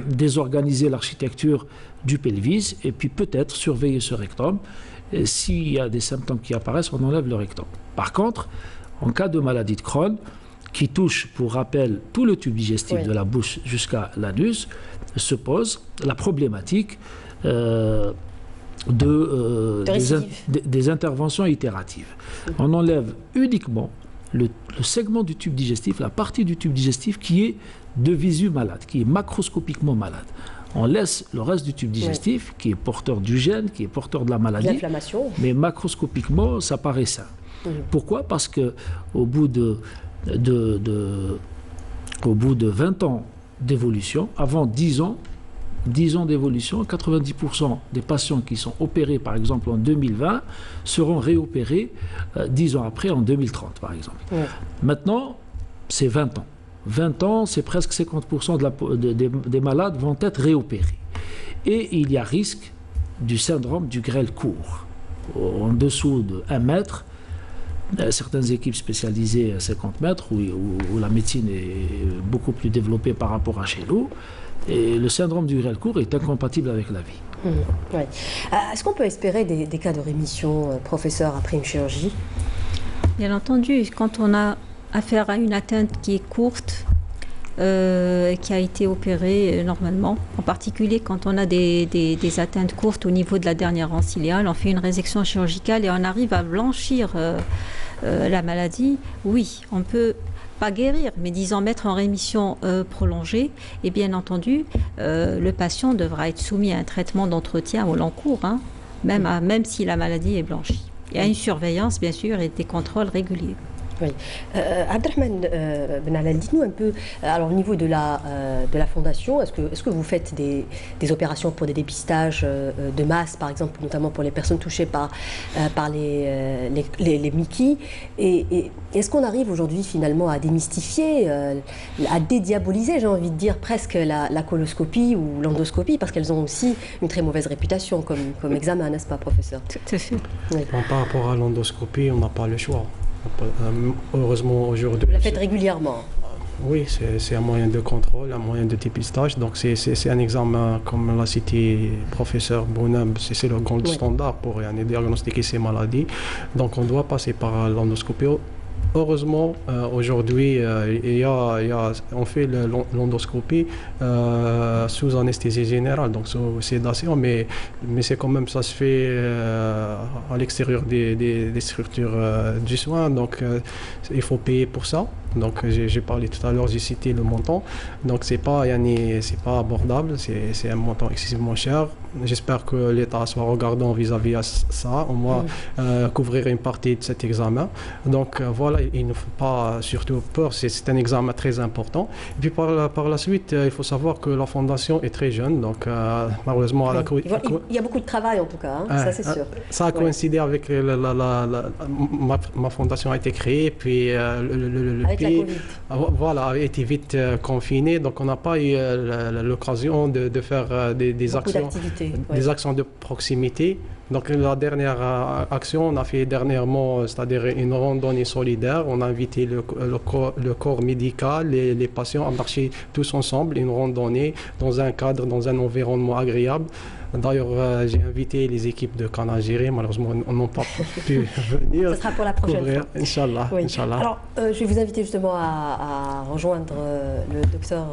Speaker 4: désorganiser l'architecture du pelvis, et puis peut-être surveiller ce rectum. Et s'il y a des symptômes qui apparaissent, on enlève le rectum. Par contre, en cas de maladie de Crohn, qui touche, pour rappel, tout le tube digestif de la bouche jusqu'à l'anus, se pose la problématique des interventions itératives. On enlève uniquement le segment du tube digestif, la partie du tube digestif qui est de visu malade, qui est macroscopiquement malade. On laisse le reste du tube digestif, qui est porteur du gène, qui est porteur de la maladie, mais macroscopiquement, ça paraît sain. Pourquoi? Parce qu'au bout de 20 ans d'évolution, avant 10 ans d'évolution, 90% des patients qui sont opérés, par exemple, en 2020, seront réopérés 10 ans après, en 2030, par exemple. Maintenant, c'est 20 ans. 20 ans, c'est presque 50% des malades vont être réopérés. Et il y a risque du syndrome du grêle court. En dessous de 1 mètre, certaines équipes spécialisées à 50 mètres, où la médecine est beaucoup plus développée par rapport à chez nous, Et le syndrome du grêle court est incompatible avec la vie.
Speaker 1: Ouais. Est-ce qu'on peut espérer des cas de rémission, professeur, après une chirurgie?
Speaker 2: Bien entendu, quand on a affaire à une atteinte qui est courte, qui a été opérée normalement, en particulier quand on a des atteintes courtes au niveau de la dernière rang ciliale, on fait une résection chirurgicale et on arrive à blanchir la maladie, oui, on peut pas guérir, mais disons mettre en rémission prolongée. Et bien entendu, le patient devra être soumis à un traitement d'entretien au long cours, hein, même si la maladie est blanchie. Il y a une surveillance, bien sûr, et des contrôles réguliers.
Speaker 1: Oui. Abdelrahman Ben Allal, dites-nous un peu, alors au niveau de la fondation, est-ce que vous faites des opérations pour des dépistages de masse, par exemple, notamment pour les personnes touchées par les Mickey, et est-ce qu'on arrive aujourd'hui finalement à démystifier, à dédiaboliser, j'ai envie de dire, presque la coloscopie ou l'endoscopie, parce qu'elles ont aussi une très mauvaise réputation comme examen, n'est-ce pas, professeur?
Speaker 2: Tout à fait.
Speaker 1: Oui.
Speaker 3: Par rapport à l'endoscopie, on n'a pas le choix. Heureusement aujourd'hui.
Speaker 1: Vous la faites régulièrement?
Speaker 3: Oui, c'est un moyen de contrôle, un moyen de dépistage. Donc c'est un examen, comme l'a cité le professeur Bounab, c'est le gold standard pour diagnostiquer ces maladies. Donc on doit passer par l'endoscopie. Heureusement, aujourd'hui, on fait l'endoscopie sous anesthésie générale, donc sous sédation, mais c'est quand même, ça se fait à l'extérieur des structures du soin, donc il faut payer pour ça. Donc j'ai parlé tout à l'heure, j'ai cité le montant, donc c'est pas abordable, c'est un montant excessivement cher. J'espère que l'État soit regardant vis-à-vis à ça, au moins couvrir une partie de cet examen. Donc voilà, il ne faut pas surtout peur, c'est un examen très important. Et puis par la suite, il faut savoir que la fondation est très jeune, donc malheureusement...
Speaker 1: Il y a beaucoup de travail en tout cas, hein, ça c'est sûr.
Speaker 3: Ça a coïncidé avec ma fondation a été créée, puis
Speaker 1: avec la COVID.
Speaker 3: Voilà, a été vite confiné, donc on n'a pas eu l'occasion de faire des actions de proximité. Donc la dernière action, on a fait dernièrement, c'est-à-dire une randonnée solidaire. On a invité le corps médical, les patients à marcher tous ensemble, une randonnée dans un cadre, dans un environnement agréable. D'ailleurs, j'ai invité les équipes de Canagéré. Malheureusement, on n'a pas pu venir.
Speaker 1: Ce sera pour la prochaine fois.
Speaker 3: Inch'Allah.
Speaker 1: Oui.
Speaker 3: Inch'Allah.
Speaker 1: Alors, je vais vous inviter justement à rejoindre le docteur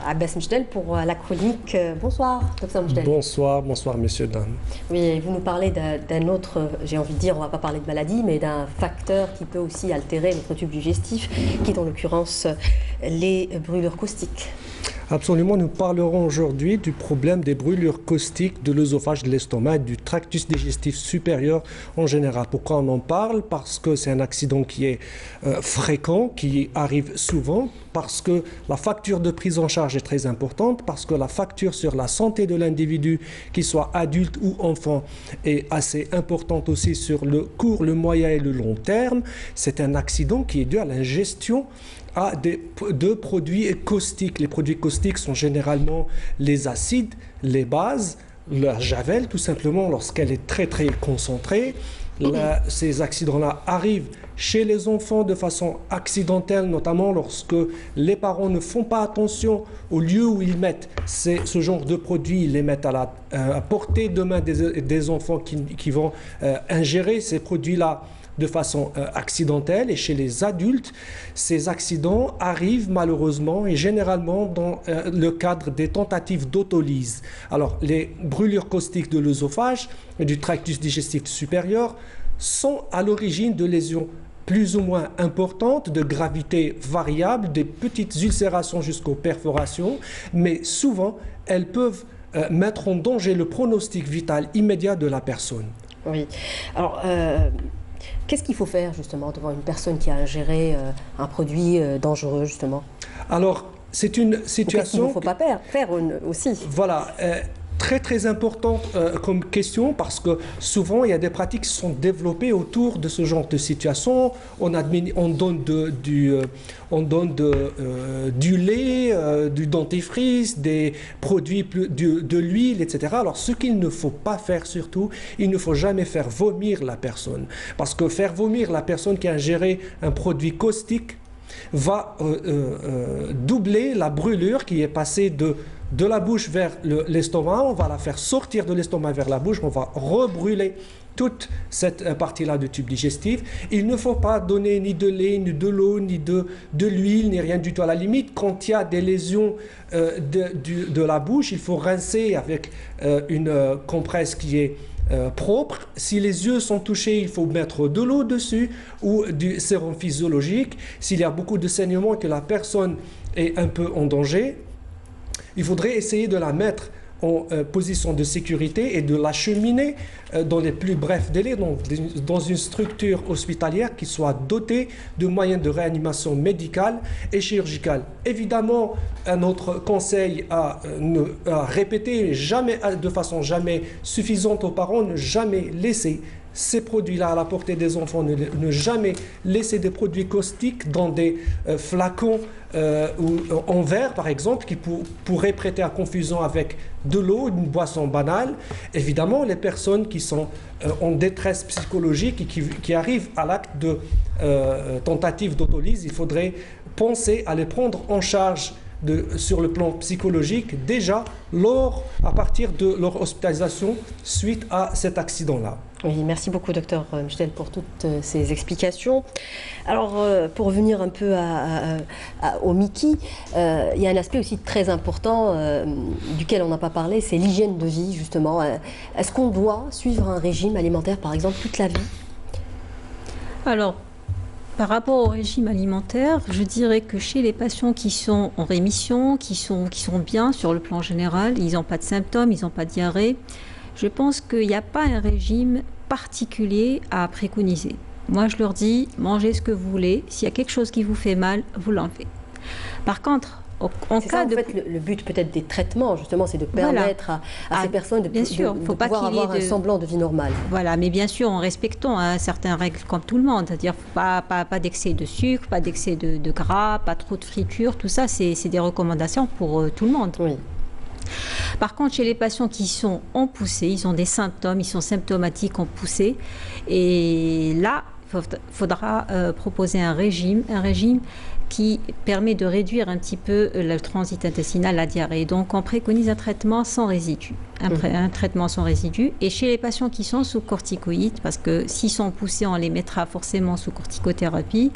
Speaker 1: Abbas Mjdel pour la chronique. Bonsoir, docteur Mjdel.
Speaker 8: Bonsoir, messieurs, dames.
Speaker 1: Oui, vous nous parlez d'un autre, j'ai envie de dire, on ne va pas parler de maladie, mais d'un facteur qui peut aussi altérer notre tube digestif, qui est en l'occurrence les brûlures caustiques.
Speaker 8: Absolument, nous parlerons aujourd'hui du problème des brûlures caustiques de l'œsophage, de l'estomac et du tractus digestif supérieur en général. Pourquoi on en parle? Parce que c'est un accident qui est fréquent, qui arrive souvent, parce que la facture de prise en charge est très importante, parce que la facture sur la santé de l'individu, qu'il soit adulte ou enfant, est assez importante aussi sur le court, le moyen et le long terme. C'est un accident qui est dû à l'ingestion de produits caustiques. Les produits caustiques sont généralement les acides, les bases, la javel tout simplement lorsqu'elle est très très concentrée. Ces accidents-là arrivent chez les enfants de façon accidentelle, notamment lorsque les parents ne font pas attention au lieu où ils mettent ce genre de produits, ils les mettent à portée de main des enfants qui vont ingérer ces produits-là de façon accidentelle. Et chez les adultes, ces accidents arrivent malheureusement et généralement dans le cadre des tentatives d'autolyse. Alors, les brûlures caustiques de l'œsophage et du tractus digestif supérieur sont à l'origine de lésions plus ou moins importantes, de gravité variable, des petites ulcérations jusqu'aux perforations, mais souvent, elles peuvent mettre en danger le pronostic vital immédiat de la personne.
Speaker 1: Oui. Alors, qu'est-ce qu'il faut faire justement devant une personne qui a ingéré un produit dangereux justement?
Speaker 8: Alors, c'est une situation...
Speaker 1: Qu'est-ce qu'il ne faut pas faire aussi? Voilà.
Speaker 8: Très très importante comme question, parce que souvent il y a des pratiques qui sont développées autour de ce genre de situation. On donne du lait, du dentifrice, des produits, de l'huile, etc. Alors ce qu'il ne faut pas faire surtout, il ne faut jamais faire vomir la personne. Parce que faire vomir la personne qui a ingéré un produit caustique va doubler la brûlure qui est passée de de la bouche vers l'estomac, on va la faire sortir de l'estomac vers la bouche, on va rebrûler toute cette partie-là du tube digestif. Il ne faut pas donner ni de lait, ni de l'eau, ni de l'huile, ni rien du tout. À la limite, quand il y a des lésions de la bouche, il faut rincer avec une compresse qui est propre. Si les yeux sont touchés, il faut mettre de l'eau dessus ou du sérum physiologique. S'il y a beaucoup de saignements et que la personne est un peu en danger, il faudrait essayer de la mettre en position de sécurité et de l'acheminer dans les plus brefs délais, donc dans une structure hospitalière qui soit dotée de moyens de réanimation médicale et chirurgicale. Évidemment, un autre conseil à répéter de façon jamais suffisante aux parents, ne jamais laisser ces produits-là à la portée des enfants, ne jamais laisser des produits caustiques dans des flacons ou en verre, par exemple, qui pourraient prêter à confusion avec de l'eau, une boisson banale. Évidemment, les personnes qui sont en détresse psychologique et qui arrivent à l'acte de tentative d'autolyse, il faudrait penser à les prendre en charge sur le plan psychologique déjà à partir de leur hospitalisation suite à cet accident-là.
Speaker 1: Oui, merci beaucoup, docteur Mjdel, pour toutes ces explications. Alors, pour revenir un peu au Mickey, il y a un aspect aussi très important duquel on n'a pas parlé, c'est l'hygiène de vie, justement. Est-ce qu'on doit suivre un régime alimentaire, par exemple, toute la vie?
Speaker 2: Alors, par rapport au régime alimentaire, je dirais que chez les patients qui sont en rémission, qui sont bien sur le plan général, ils n'ont pas de symptômes, ils n'ont pas de diarrhée, je pense qu'il n'y a pas un régime particulier à préconiser. Moi, je leur dis, mangez ce que vous voulez. S'il y a quelque chose qui vous fait mal, vous l'enlevez. Par contre, en cas de...
Speaker 1: fait, le but peut-être des traitements, justement, c'est de permettre à ces personnes de pouvoir avoir un semblant de vie normale.
Speaker 2: Voilà, mais bien sûr, en respectant certaines règles comme tout le monde. C'est-à-dire pas d'excès de sucre, pas d'excès de gras, pas trop de friture. Tout ça, c'est des recommandations pour tout le monde.
Speaker 1: Oui.
Speaker 2: Par contre, chez les patients qui sont en poussée, ils ont des symptômes, ils sont symptomatiques en poussée. Et là, il faudra proposer un régime qui permet de réduire un petit peu le transit intestinal, la diarrhée. Donc, on préconise un traitement sans résidus. Un traitement sans résidus. Et chez les patients qui sont sous corticoïdes, parce que s'ils sont poussés, on les mettra forcément sous corticothérapie.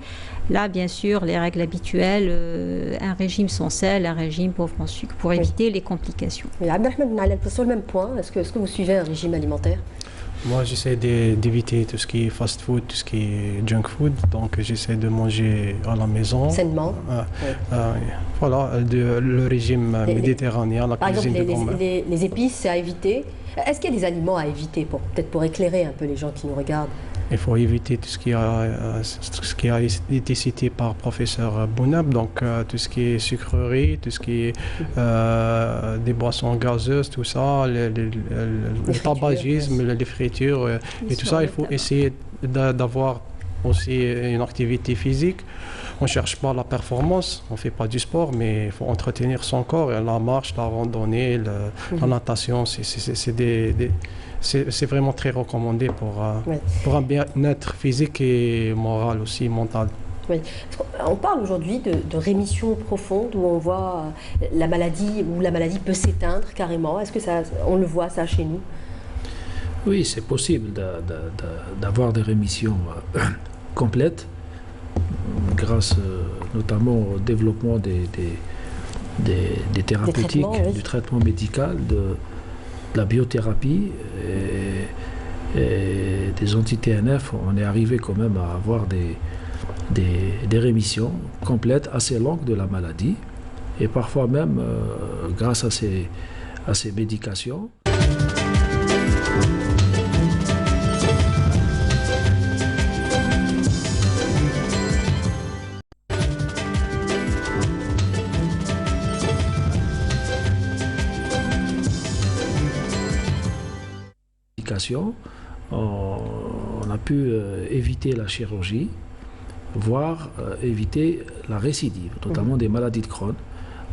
Speaker 2: Là, bien sûr, les règles habituelles, un régime sans sel, un régime pauvre en sucre, pour éviter les complications.
Speaker 1: Mais Abdelrahman, sur le même point, est-ce que vous suivez un régime alimentaire?
Speaker 3: Moi, j'essaie d'éviter tout ce qui est fast-food, tout ce qui est junk food. Donc, j'essaie de manger à la maison.
Speaker 1: Sainement.
Speaker 3: Voilà, le régime méditerranéen, la cuisine de grand-mère.
Speaker 1: Les épices, c'est à éviter. Est-ce qu'il y a des aliments à éviter, peut-être pour éclairer un peu les gens qui nous regardent?
Speaker 3: Il faut éviter tout ce qui a été cité par professeur Bounab, donc tout ce qui est sucrerie, tout ce qui est des boissons gazeuses, tout ça, le tabagisme, les fritures et tout ça. Il faut essayer d'avoir aussi une activité physique. On ne cherche pas la performance, on ne fait pas du sport, mais il faut entretenir son corps. Et la marche, la randonnée, la natation, c'est vraiment très recommandé pour un bien-être physique et moral aussi, mental.
Speaker 1: Oui. On parle aujourd'hui de rémission profonde où on voit la maladie peut s'éteindre carrément. Est-ce que on le voit ça chez nous?
Speaker 4: Oui, c'est possible d'avoir des rémissions complètes grâce notamment au développement des thérapeutiques, du traitement médical, de la biothérapie et des anti-TNF. On est arrivé quand même à avoir des rémissions complètes assez longues de la maladie et parfois même grâce à ces médications. On a pu éviter la chirurgie, voire éviter la récidive, notamment des maladies de Crohn,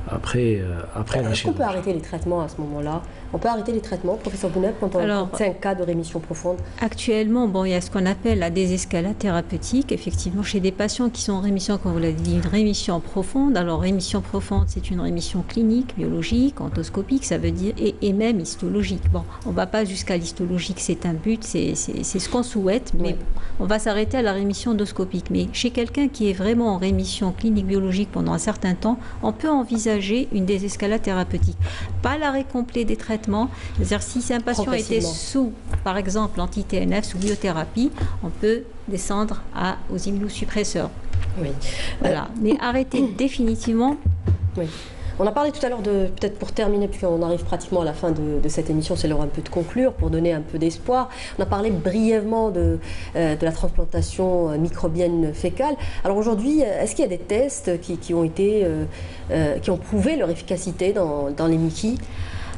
Speaker 4: après la
Speaker 1: Est-ce qu'on peut
Speaker 4: chirurgie.
Speaker 1: arrêter les traitements à ce moment-là? On peut arrêter les traitements, professeur Bouneb, quand c'est un cas de rémission profonde?
Speaker 2: Actuellement, bon, il y a ce qu'on appelle la désescalade thérapeutique. Effectivement, chez des patients qui sont en rémission, comme vous l'avez dit, une rémission profonde. Alors, rémission profonde, c'est une rémission clinique, biologique, endoscopique, ça veut dire, et même histologique. Bon, on ne va pas jusqu'à l'histologique, c'est un but, c'est ce qu'on souhaite, mais on va s'arrêter à la rémission endoscopique. Mais chez quelqu'un qui est vraiment en rémission clinique, biologique pendant un certain temps, on peut envisager une désescalade thérapeutique. Pas l'arrêt complet des traitements. C'est-à-dire, si un patient était sous, par exemple, l'anti-TNF, sous biothérapie, on peut descendre aux immunosuppresseurs.
Speaker 1: Oui.
Speaker 2: Voilà. Mais arrêter définitivement.
Speaker 1: Oui. On a parlé tout à l'heure peut-être pour terminer, puisqu'on arrive pratiquement à la fin de cette émission, c'est l'heure un peu de conclure, pour donner un peu d'espoir. On a parlé brièvement de la transplantation microbienne fécale. Alors aujourd'hui, est-ce qu'il y a des tests qui ont prouvé leur efficacité dans les MICI?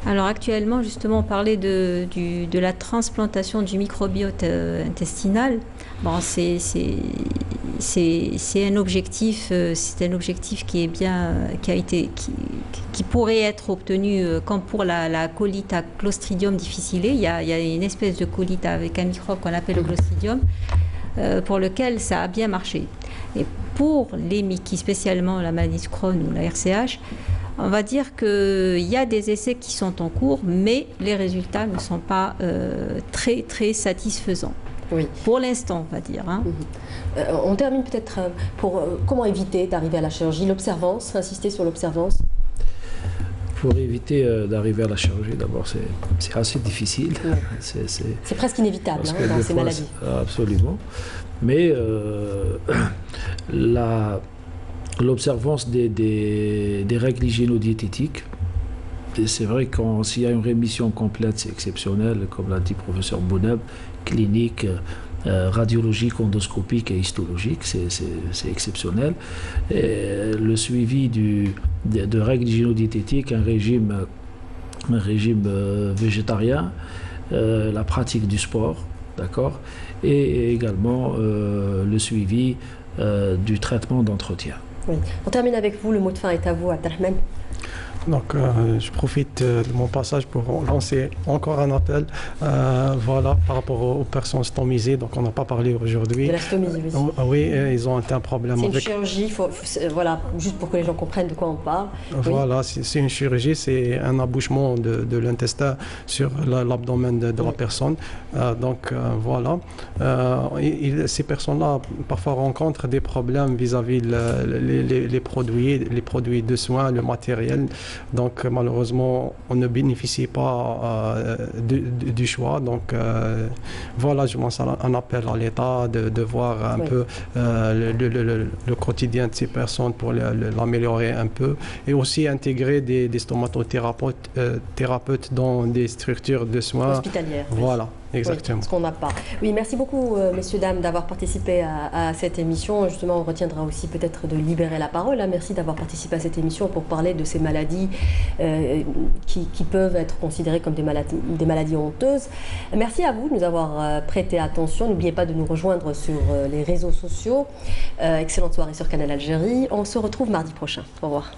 Speaker 2: Alors actuellement, justement, on parlait de la transplantation du microbiote intestinal. Bon, c'est un objectif qui est bien, qui pourrait être obtenu comme pour la colite à Clostridium difficile. Il y a une espèce de colite avec un microbe qu'on appelle le Clostridium, pour lequel ça a bien marché. Et pour les MICI, spécialement la maladie de Crohn ou la RCH, on va dire qu'il y a des essais qui sont en cours, mais les résultats ne sont pas très, très satisfaisants.
Speaker 1: Oui.
Speaker 2: Pour l'instant, on va dire. Hein.
Speaker 1: On termine peut-être pour comment éviter d'arriver à la chirurgie, l'observance, insister sur l'observance.
Speaker 4: Pour éviter d'arriver à la chirurgie, d'abord, c'est assez difficile.
Speaker 1: Oui. C'est presque inévitable dans ces maladies.
Speaker 4: Absolument. Mais l'observance des règles hygiéno-diététiques, c'est vrai que s'il y a une rémission complète, c'est exceptionnel, comme l'a dit le professeur Bouneb, clinique, radiologique, endoscopique et histologique, c'est exceptionnel. Et le suivi de règles hygiéno-diététiques, un régime végétarien, la pratique du sport, d'accord, et également le suivi du traitement d'entretien.
Speaker 1: Oui. On termine avec vous, le mot de fin est à vous, Abdelrahman.
Speaker 3: Donc, je profite de mon passage pour lancer encore un appel voilà, par rapport aux personnes stomisées. Donc, on n'a pas parlé aujourd'hui.
Speaker 1: De la stomie, oui.
Speaker 3: Oui, ils ont un problème
Speaker 1: avec...
Speaker 3: C'est
Speaker 1: une chirurgie, voilà, juste pour que les gens comprennent de quoi on parle.
Speaker 3: Voilà, oui. C'est une chirurgie, c'est un abouchement de l'intestin sur l'abdomen de la personne. Donc, voilà. Ces personnes-là, parfois, rencontrent des problèmes vis-à-vis les produits de soins, le matériel. Donc malheureusement, on ne bénéficie pas du choix. Donc voilà, je lance un appel à l'État de voir un peu le quotidien de ces personnes pour l'améliorer un peu. Et aussi intégrer des stomatothérapeutes dans des structures de soins
Speaker 1: hospitalières.
Speaker 3: Voilà. Exactement.
Speaker 1: Oui, ce qu'on n'a pas. Oui, merci beaucoup, messieurs, dames, d'avoir participé à cette émission. Justement, on retiendra aussi peut-être de libérer la parole. Merci d'avoir participé à cette émission pour parler de ces maladies qui peuvent être considérées comme des maladies honteuses. Merci à vous de nous avoir prêté attention. N'oubliez pas de nous rejoindre sur les réseaux sociaux. Excellente soirée sur Canal Algérie. On se retrouve mardi prochain. Au revoir.